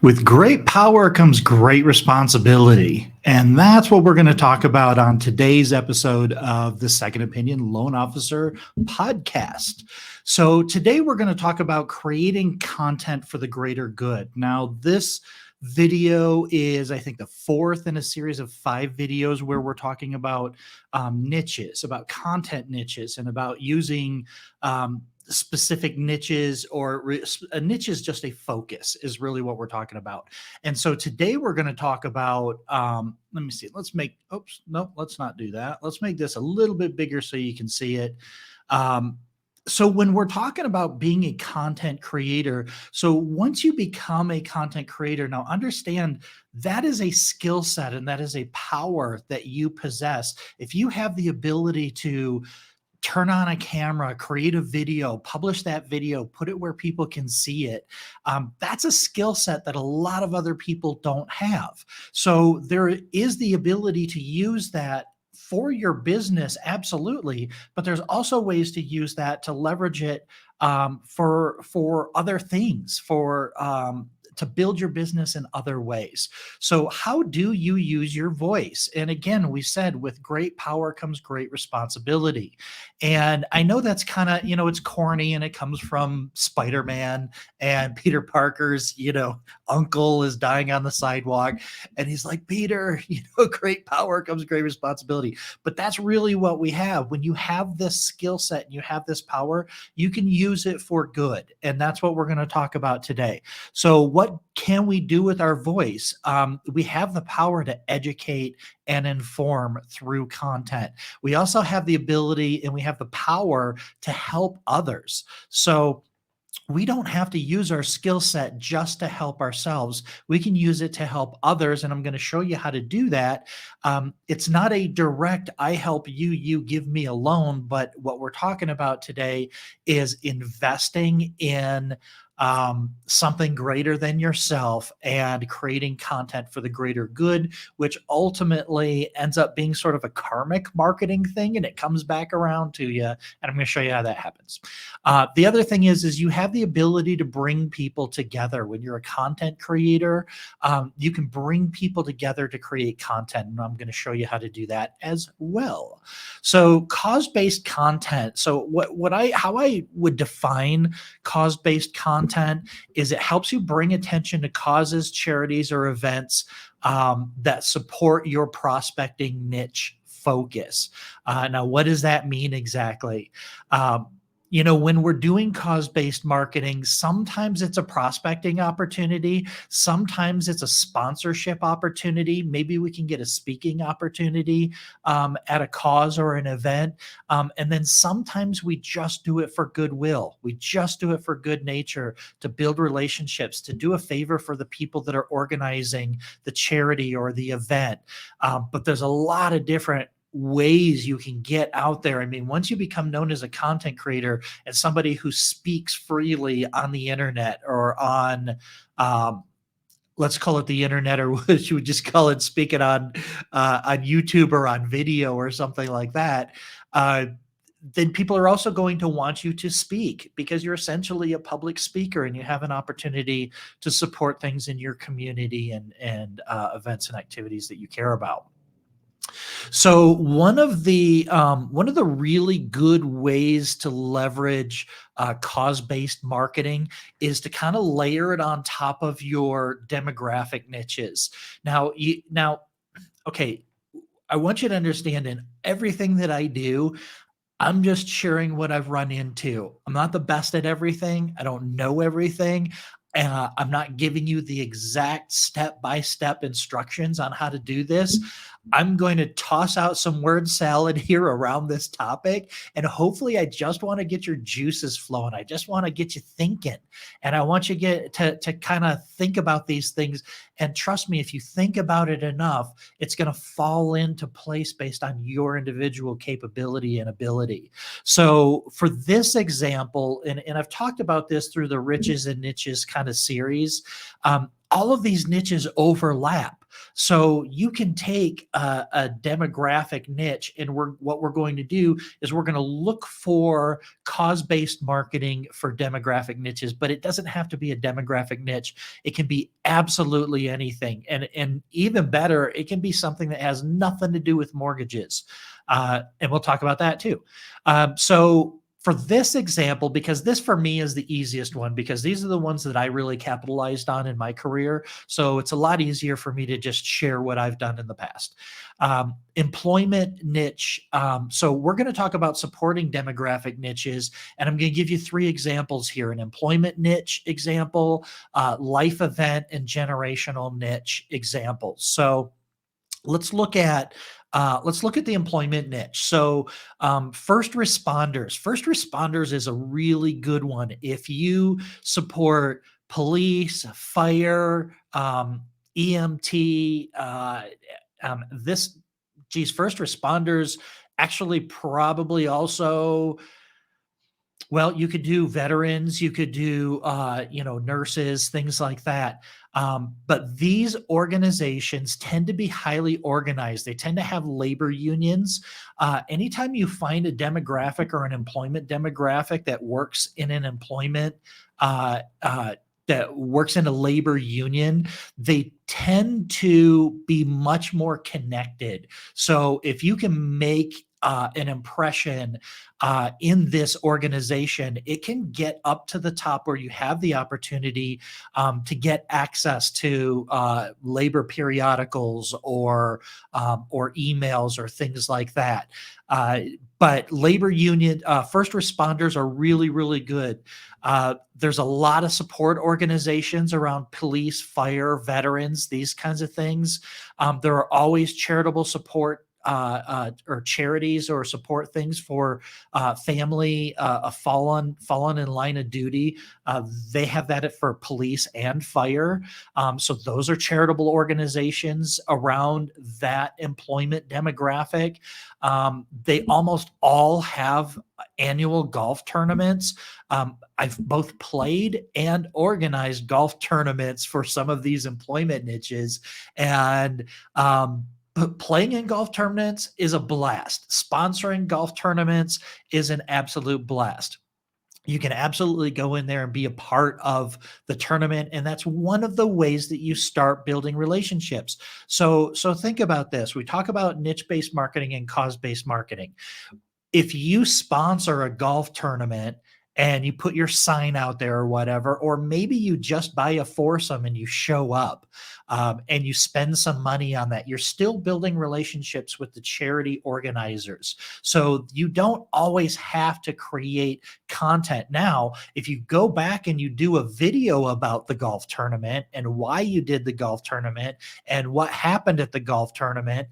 With great power comes great responsibility. And that's what we're going to talk about on today's episode of the Second Opinion Loan Officer podcast. So, today we're going to talk about creating content for the greater good. Now, this video is, I think, the fourth in a series of 5 videos where we're talking about niches, about content niches, and about using specific niches a niche is just a focus is really what we're talking about. And so today we're going to talk about let me see, let's not do that. Let's make this a little bit bigger so you can see it. So when we're talking about being a content creator, so once you become a content creator, now understand that is a skill set and that is a power that you possess. If you have the ability to turn on a camera, create a video, publish that video, put it where people can see it. That's a skill set that a lot of other people don't have. So there is the ability to use that for your business, absolutely. But there's also ways to use that to leverage it for other things, to build your business in other ways. So how do you use your voice? And again, we said with great power comes great responsibility. And I know that's kind of, it's corny and it comes from Spider-Man and Peter Parker's, uncle is dying on the sidewalk. And he's like, Peter, great power comes great responsibility. But that's really what we have. When you have this skill set and you have this power, you can use it for good. And that's what we're going to talk about today. So what can we do with our voice? We have the power to educate and inform through content. We also have the ability and we have the power to help others. So we don't have to use our skill set just to help ourselves. We can use it to help others. And I'm going to show you how to do that. It's not a direct, I help you, you give me a loan. But what we're talking about today is investing in something greater than yourself and creating content for the greater good, which ultimately ends up being sort of a karmic marketing thing, and it comes back around to you. And I'm going to show you how that happens. The other thing is you have the ability to bring people together. When you're a content creator, you can bring people together to create content, and I'm going to show you how to do that as well. So cause-based content. So how I would define cause-based content is it helps you bring attention to causes, charities, or events that support your prospecting niche focus. Now, what does that mean exactly? When we're doing cause-based marketing, sometimes it's a prospecting opportunity. Sometimes it's a sponsorship opportunity. Maybe we can get a speaking opportunity at a cause or an event. And then sometimes we just do it for goodwill. We just do it for good nature, to build relationships, to do a favor for the people that are organizing the charity or the event. But there's a lot of different ways you can get out there. I mean, once you become known as a content creator and somebody who speaks freely on the internet or on, let's call it the internet, or what you would just call it speaking on YouTube or on video or something like that, then people are also going to want you to speak because you're essentially a public speaker and you have an opportunity to support things in your community and events and activities that you care about. So one of the really good ways to leverage cause-based marketing is to kind of layer it on top of your demographic niches. Now, okay, I want you to understand, in everything that I do, I'm just sharing what I've run into. I'm not the best at everything. I don't know everything. I'm not giving you the exact step-by-step instructions on how to do this. I'm going to toss out some word salad here around this topic. And hopefully I just want to get your juices flowing. I just want to get you thinking. And I want you to kind of think about these things. And trust me, if you think about it enough, it's going to fall into place based on your individual capability and ability. So for this example, and I've talked about this through the Riches and Niches kind of series, all of these niches overlap. So you can take a demographic niche, and what we're going to do is we're going to look for cause-based marketing for demographic niches, but it doesn't have to be a demographic niche. It can be absolutely anything, and even better, it can be something that has nothing to do with mortgages, and we'll talk about that too. So for this example, because this for me is the easiest one, because these are the ones that I really capitalized on in my career. So it's a lot easier for me to just share what I've done in the past. Employment niche. So we're going to talk about supporting demographic niches, and I'm going to give you 3 examples here: an employment niche example, life event, and generational niche examples. So let's look at the employment niche. So first responders. First responders is a really good one. If you support police, fire, EMT, this, geez, first responders actually probably also, well, you could do veterans, you could do, nurses, things like that. But these organizations tend to be highly organized. They tend to have labor unions. Anytime you find a demographic or an employment demographic that works in an employment, that works in a labor union, they tend to be much more connected. So if you can make an impression in this organization, it can get up to the top where you have the opportunity to get access to labor periodicals or emails or things like that. But labor union first responders are really, really good. There's a lot of support organizations around police, fire, veterans, these kinds of things. There are always charitable support or charities or support things for family, a fallen in line of duty. They have that for police and fire. So those are charitable organizations around that employment demographic. They almost all have annual golf tournaments. I've both played and organized golf tournaments for some of these employment niches, and but playing in golf tournaments is a blast. Sponsoring golf tournaments is an absolute blast. You can absolutely go in there and be a part of the tournament, and that's one of the ways that you start building relationships. So think about this. We talk about niche-based marketing and cause-based marketing. If you sponsor a golf tournament and you put your sign out there or whatever, or maybe you just buy a foursome and you show up, and you spend some money on that, you're still building relationships with the charity organizers. So you don't always have to create content. Now, if you go back and you do a video about the golf tournament and why you did the golf tournament and what happened at the golf tournament,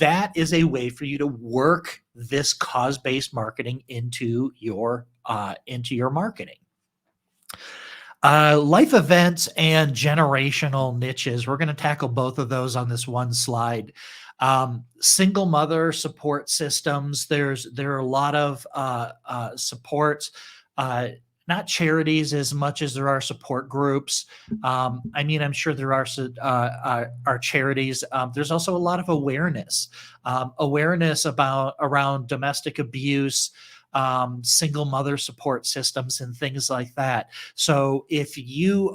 that is a way for you to work this cause-based marketing into your marketing. Life events and generational niches. We're going to tackle both of those on this one slide. Single mother support systems. There are a lot of supports, not charities as much as there are support groups. I'm sure there are charities. There's also a lot of awareness around domestic abuse, single mother support systems, and things like that. So if you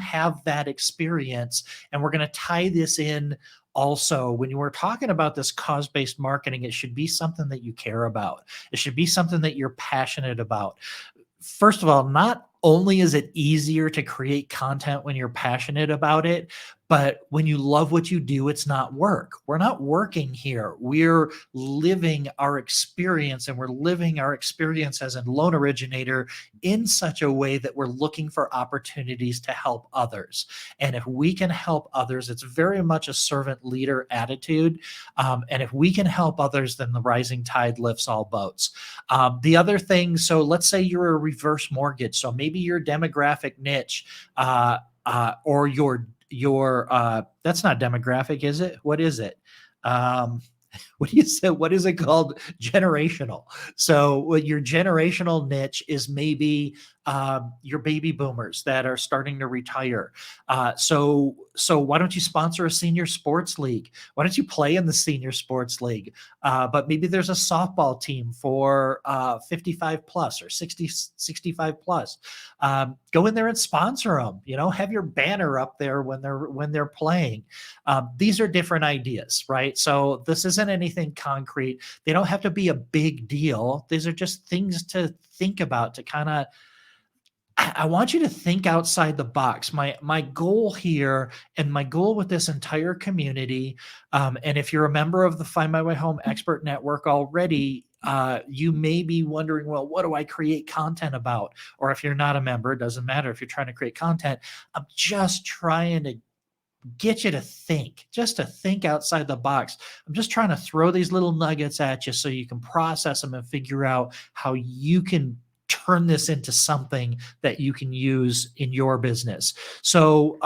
have that experience, and we're going to tie this in also, when you were talking about this cause-based marketing, it should be something that you care about. It should be something that you're passionate about. First of all, not only is it easier to create content when you're passionate about it, but when you love what you do, it's not work. We're not working here. We're living our experience, and we're living our experience as a loan originator in such a way that we're looking for opportunities to help others. And if we can help others, it's very much a servant leader attitude. And if we can help others, then the rising tide lifts all boats. The other thing, so let's say you're a reverse mortgage. So maybe your demographic niche, or your that's not demographic, is it? What is it? What do you say? What is it called? Generational. So what your generational niche is, maybe your baby boomers that are starting to retire. So why don't you sponsor a senior sports league? Why don't you play in the senior sports league? But maybe there's a softball team for 55 plus or 65 plus. Go in there and sponsor them. Have your banner up there when they're playing. These are different ideas, right? So this isn't anything concrete. They don't have to be a big deal. These are just things to think about, to kind of, I want you to think outside the box. My goal here, and my goal with this entire community, and if you're a member of the Find My Way Home Expert Network already, you may be wondering, well, what do I create content about? Or if you're not a member, it doesn't matter if you're trying to create content. I'm just trying to get you to think, just to think outside the box. I'm just trying to throw these little nuggets at you so you can process them and figure out how you can turn this into something that you can use in your business. So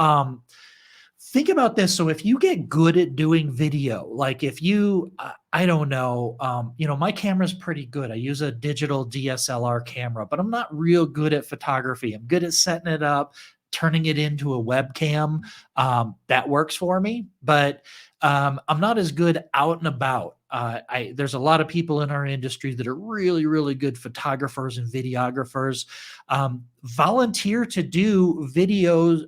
think about this. So if you get good at doing video, like if you, I don't know, my camera's pretty good. I use a digital DSLR camera, but I'm not real good at photography. I'm good at setting it up, turning it into a webcam. That works for me, but I'm not as good out and about. There's a lot of people in our industry that are really, really good photographers and videographers. Volunteer to do videos,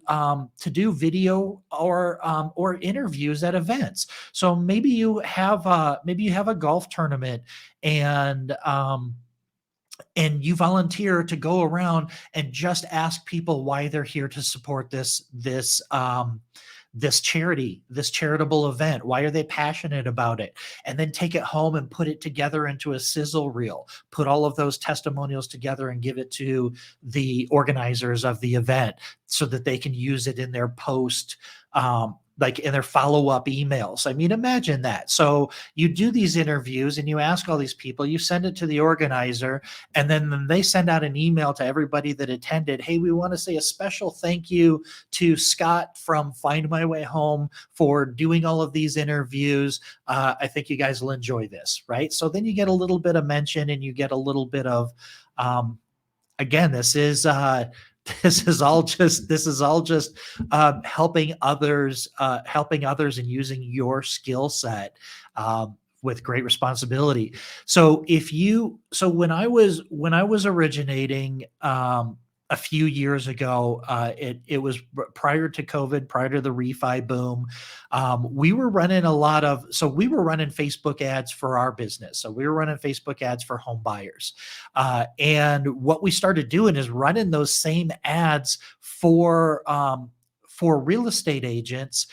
or interviews at events. So maybe you have a golf tournament, and you volunteer to go around and just ask people why they're here to support this charity, this charitable event. Why are they passionate about it? And then take it home and put it together into a sizzle reel, put all of those testimonials together and give it to the organizers of the event so that they can use it in their post, like in their follow-up emails. I mean, imagine that. So you do these interviews and you ask all these people, you send it to the organizer, and then they send out an email to everybody that attended. Hey, we want to say a special thank you to Scott from Find My Way Home for doing all of these interviews. I think you guys will enjoy this, right? So then you get a little bit of mention, and you get a little bit of, again, this is all just helping others and using your skill set with great responsibility. So when I was originating a few years ago, it was prior to COVID, prior to the refi boom. We were running Facebook ads for our business. So we were running Facebook ads for home buyers. And what we started doing is running those same ads for real estate agents.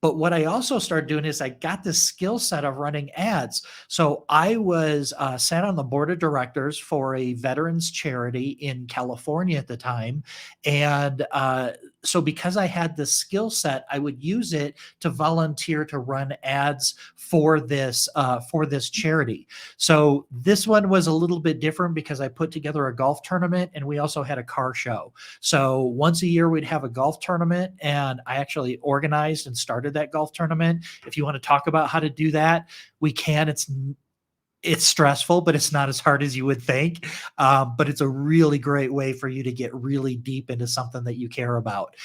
But what I also started doing is I got this skill set of running ads. So I was sat on the board of directors for a veterans charity in California at the time. And so because I had this skill set, I would use it to volunteer to run ads for this charity. So this one was a little bit different because I put together a golf tournament, and we also had a car show. So once a year we'd have a golf tournament, and I actually organized and started that golf tournament. If you want to talk about how to do that, we can. It's stressful, but it's not as hard as you would think. But it's a really great way for you to get really deep into something that you care about.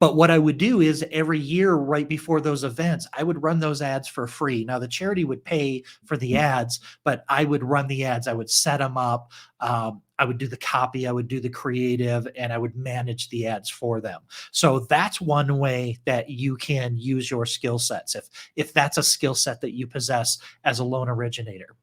But what I would do is every year right before those events, I would run those ads for free. Now the charity would pay for the ads, but I would run the ads. I would set them up. I would do the copy, I would do the creative, and I would manage the ads for them. So that's one way that you can use your skill sets if that's a skill set that you possess as a loan originator.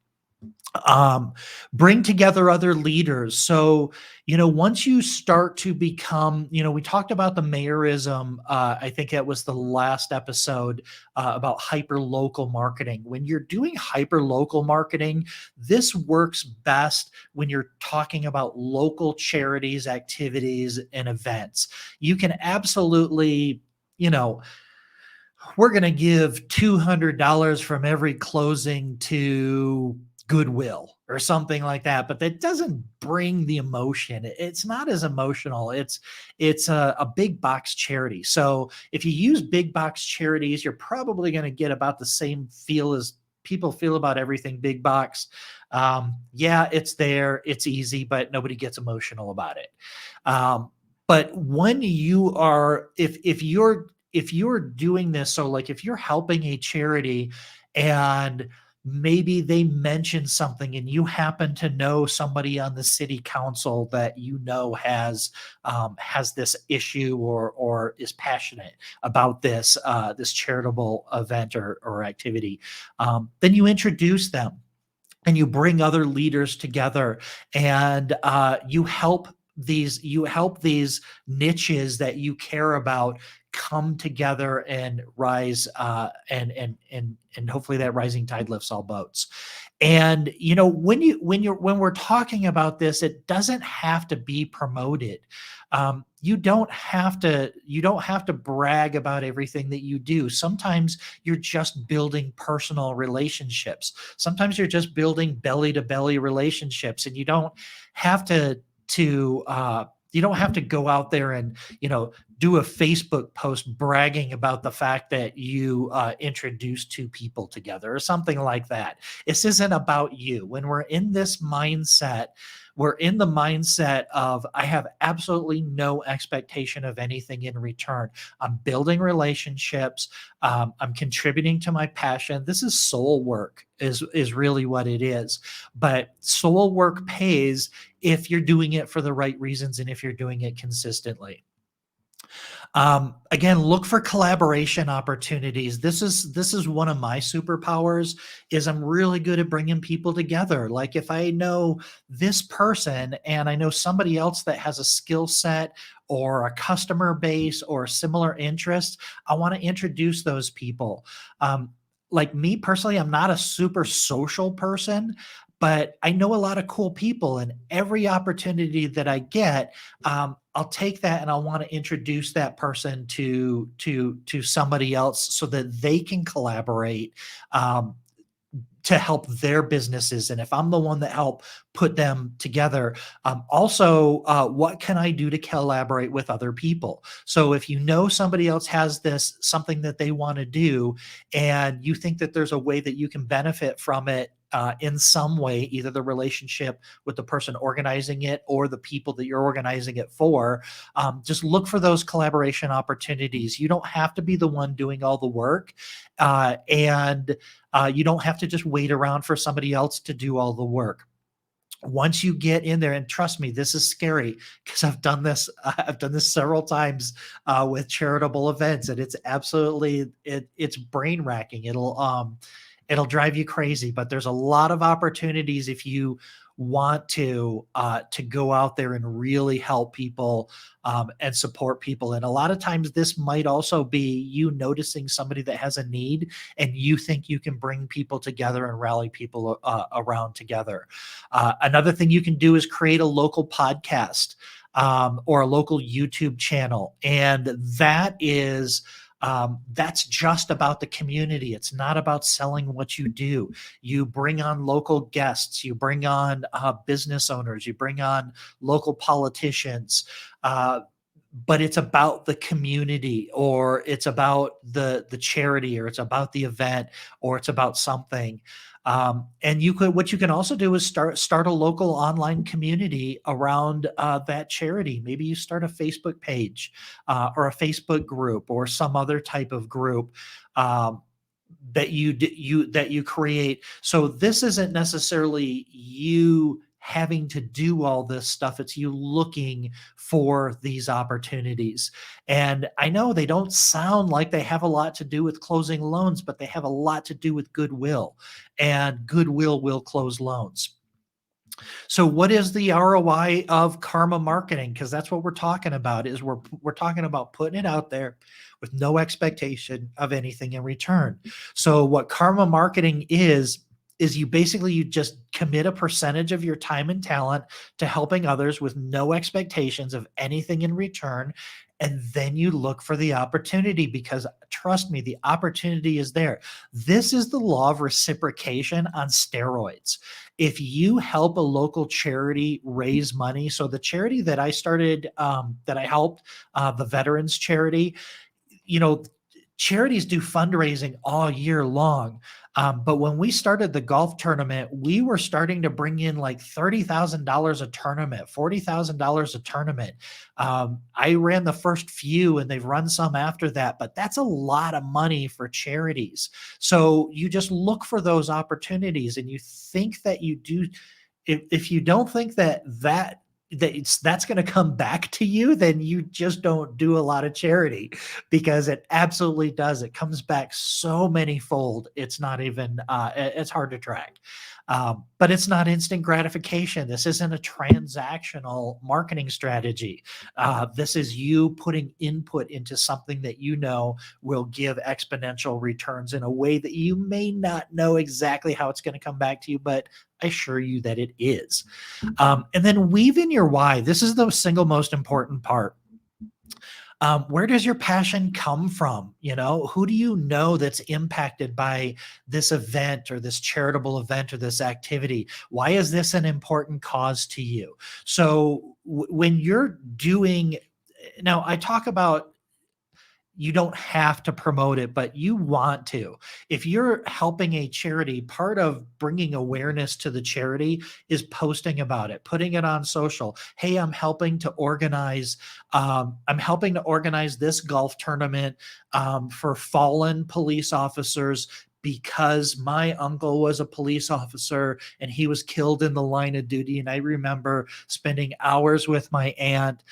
Bring together other leaders. So, once you start to become, we talked about the mayorism. I think that was the last episode about hyper local marketing. When you're doing hyper local marketing, this works best when you're talking about local charities, activities, and events. You can absolutely, we're going to give $200 from every closing to Goodwill or something like that, but that doesn't bring the emotion. It's not as emotional. It's a big box charity. So if you use big box charities, you're probably going to get about the same feel as people feel about everything big box. Yeah, it's there, it's easy, but nobody gets emotional about it. But when you are, if you're doing this, so like if you're helping a charity and maybe they mention something and you happen to know somebody on the city council that has this issue or is passionate about this charitable event or activity, then you introduce them and you bring other leaders together, and you help these niches that you care about come together and rise, and hopefully that rising tide lifts all boats. And when we're talking about this, it doesn't have to be promoted. You don't have to brag about everything that you do. Sometimes you're just building personal relationships. Sometimes you're just building belly to belly relationships, and have to you don't have to go out there and do a Facebook post bragging about the fact that you introduced two people together or something like that. This isn't about you. When we're in this mindset, we're in the mindset of, I have absolutely no expectation of anything in return. I'm building relationships. I'm contributing to my passion. This is soul work, is really what it is. But soul work pays if you're doing it for the right reasons and if you're doing it consistently. Again, look for collaboration opportunities. This is one of my superpowers, is I'm really good at bringing people together. Like if I know this person and I know somebody else that has a skill set or a customer base or similar interests, I want to introduce those people. Like me personally, I'm not a super social person, but I know a lot of cool people, and every opportunity that I get, I'll take that and I'll want to introduce that person to somebody else so that they can collaborate, to help their businesses. And if I'm the one that help put them together, also, what can I do to collaborate with other people? So if you know somebody else has something that they want to do, and you think that there's a way that you can benefit from it, in some way, either the relationship with the person organizing it or the people that you're organizing it for, just look for those collaboration opportunities. You don't have to be the one doing all the work, and you don't have to just wait around for somebody else to do all the work. Once you get in there, and trust me, this is scary because I've done this. I've done this several times with charitable events, and it's brain racking. It'll drive you crazy, but there's a lot of opportunities if you want to go out there and really help people, and support people. And a lot of times this might also be you noticing somebody that has a need, and you think you can bring people together and rally people around together. Another thing you can do is create a local podcast, or a local YouTube channel, and that's just about the community. It's not about selling what you do. You bring on local guests, you bring on business owners, you bring on local politicians, but it's about the community, or it's about the charity, or it's about the event, or it's about something. And what you can also do is start a local online community around that charity. Maybe you start a Facebook page, or a Facebook group, or some other type of group, that you create. So this isn't necessarily you having to do all this stuff. It's you looking for these opportunities. And I know they don't sound like they have a lot to do with closing loans, but they have a lot to do with goodwill, and goodwill will close loans. So what is the ROI of karma marketing? Because that's what we're talking about, is we're talking about putting it out there with no expectation of anything in return. So what karma marketing is you just commit a percentage of your time and talent to helping others with no expectations of anything in return. And then you look for the opportunity, because trust me, the opportunity is there. This is the law of reciprocation on steroids. If you help a local charity raise money, so the charity that I started, that I helped, the veterans charity, you know, charities do fundraising all year long. But when we started the golf tournament, we were starting to bring in like $30,000 a tournament, $40,000 a tournament. I ran the first few and they've run some after that, but that's a lot of money for charities. So you just look for those opportunities and you think that you do. If you don't think that's going to come back to you, then you just don't do a lot of charity, because it absolutely does. It comes back so many fold. It's not even, it's hard to track. But it's not instant gratification. This isn't a transactional marketing strategy. This is you putting input into something that you know will give exponential returns in a way that you may not know exactly how it's going to come back to you, but I assure you that it is. And then weave in your why. This is the single most important part. Where does your passion come from? You know, who do you know that's impacted by this event or this charitable event or this activity? Why is this an important cause to you? So when you're doing, now I talk about, you don't have to promote it, but you want to. If you're helping a charity, part of bringing awareness to the charity is posting about it, putting it on social. Hey, I'm helping to organize this golf tournament for fallen police officers, because my uncle was a police officer and he was killed in the line of duty. And I remember spending hours with my aunt.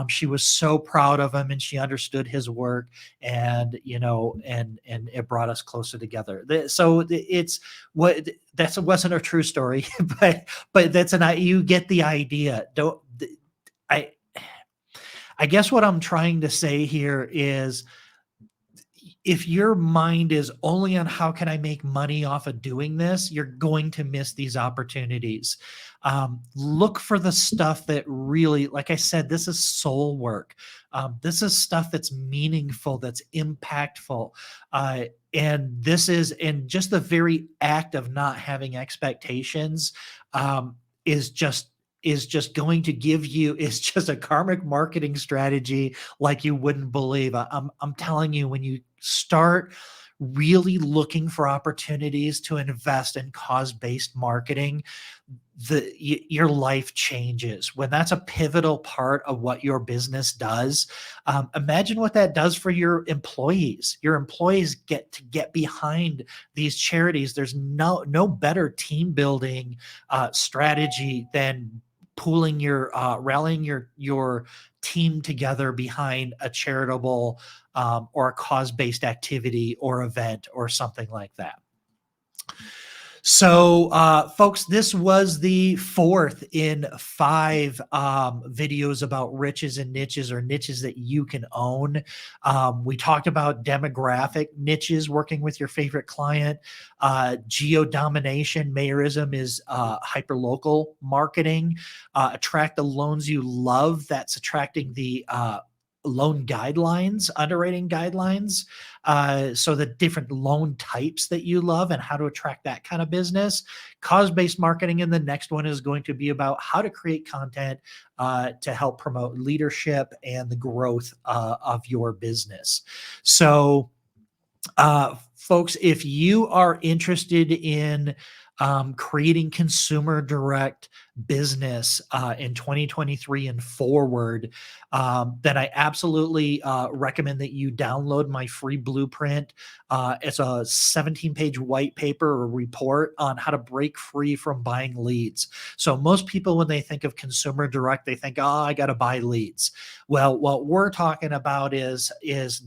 She was so proud of him and she understood his work, and and it brought us closer together. So it's what that wasn't a true story, but you get the idea. Don't I? I guess what I'm trying to say here is, if your mind is only on how can I make money off of doing this, you're going to miss these opportunities. Look for the stuff that really, like I said, this is soul work. This is stuff that's meaningful, that's impactful. And just the very act of not having expectations is just going to give you, is just a karmic marketing strategy like you wouldn't believe. I'm telling you, when you start really looking for opportunities to invest in cause-based marketing, your life changes. When that's a pivotal part of what your business does, imagine what that does for your employees. Your employees get to get behind these charities. There's no better team building strategy than rallying your team together behind a charitable or a cause-based activity or event or something like that. So, folks, this was the fourth in 5 videos about riches and niches, or niches that you can own. We talked about demographic niches, working with your favorite client. Geo-domination, mayorism is hyperlocal marketing. Attract the loans you love. That's attracting the loan guidelines, underwriting guidelines. So the different loan types that you love and how to attract that kind of business. Cause-based marketing. And the next one is going to be about how to create content to help promote leadership and the growth of your business. So folks, if you are interested in creating consumer direct business in 2023 and forward, then I absolutely recommend that you download my free blueprint. It's a 17-page white paper or report on how to break free from buying leads. So most people, when they think of consumer direct, they think, oh, I got to buy leads. Well, what we're talking about is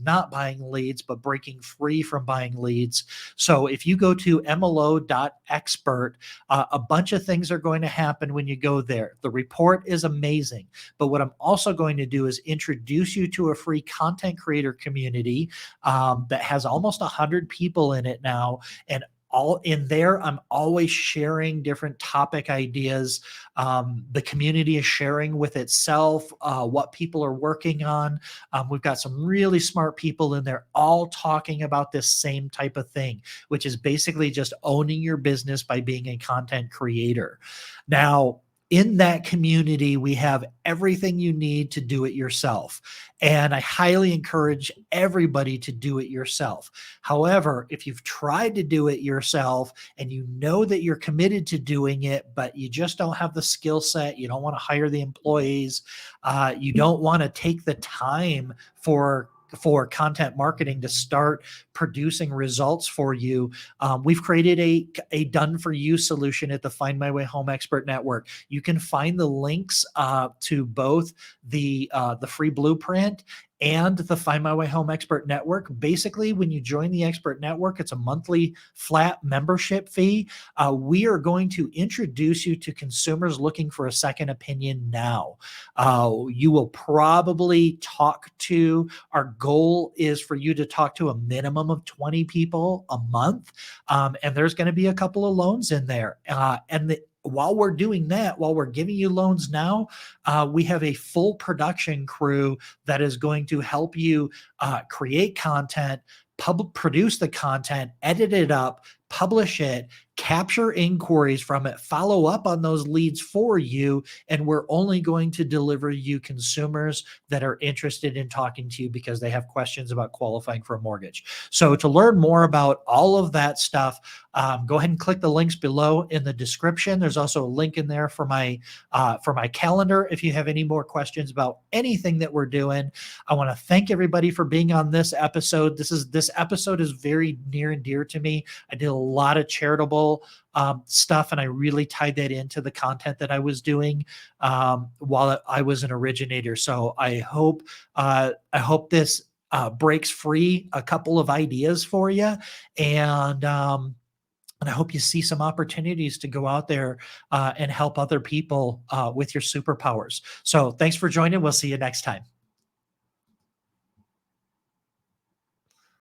not buying leads, but breaking free from buying leads. So if you go to mlo.expert, a bunch of things are going to happen when you go there. The report is amazing, but what I'm also going to do is introduce you to a free content creator community that has almost 100 people in it now. And all in there, I'm always sharing different topic ideas. The community is sharing with itself what people are working on. We've got some really smart people in there, all talking about this same type of thing, which is basically just owning your business by being a content creator. Now, In that community, we have everything you need to do it yourself. And I highly encourage everybody to do it yourself. However, if you've tried to do it yourself and you know that you're committed to doing it, but you just don't have the skill set, you don't want to hire the employees, you don't want to take the time for content marketing to start producing results for you, we've created a done for you solution at the Find My Way Home Expert Network. You can find the links to both the free blueprint and the Find My Way Home Expert Network. Basically, when you join the Expert Network, it's a monthly flat membership fee. We are going to introduce you to consumers looking for a second opinion now. You will probably our goal is for you to talk to a minimum of 20 people a month. And there's going to be a couple of loans in there. While we're doing that, while we're giving you loans now, we have a full production crew that is going to help you create content, produce the content, edit it up, publish it, capture inquiries from it, follow up on those leads for you. And we're only going to deliver you consumers that are interested in talking to you because they have questions about qualifying for a mortgage. So to learn more about all of that stuff, go ahead and click the links below in the description. There's also a link in there for my calendar if you have any more questions about anything that we're doing. I want to thank everybody for being on this episode. This episode is very near and dear to me. I did a lot of charitable stuff, and I really tied that into the content that I was doing while I was an originator. So I hope this breaks free a couple of ideas for you, and I hope you see some opportunities to go out there and help other people with your superpowers. So thanks for joining. We'll see you next time.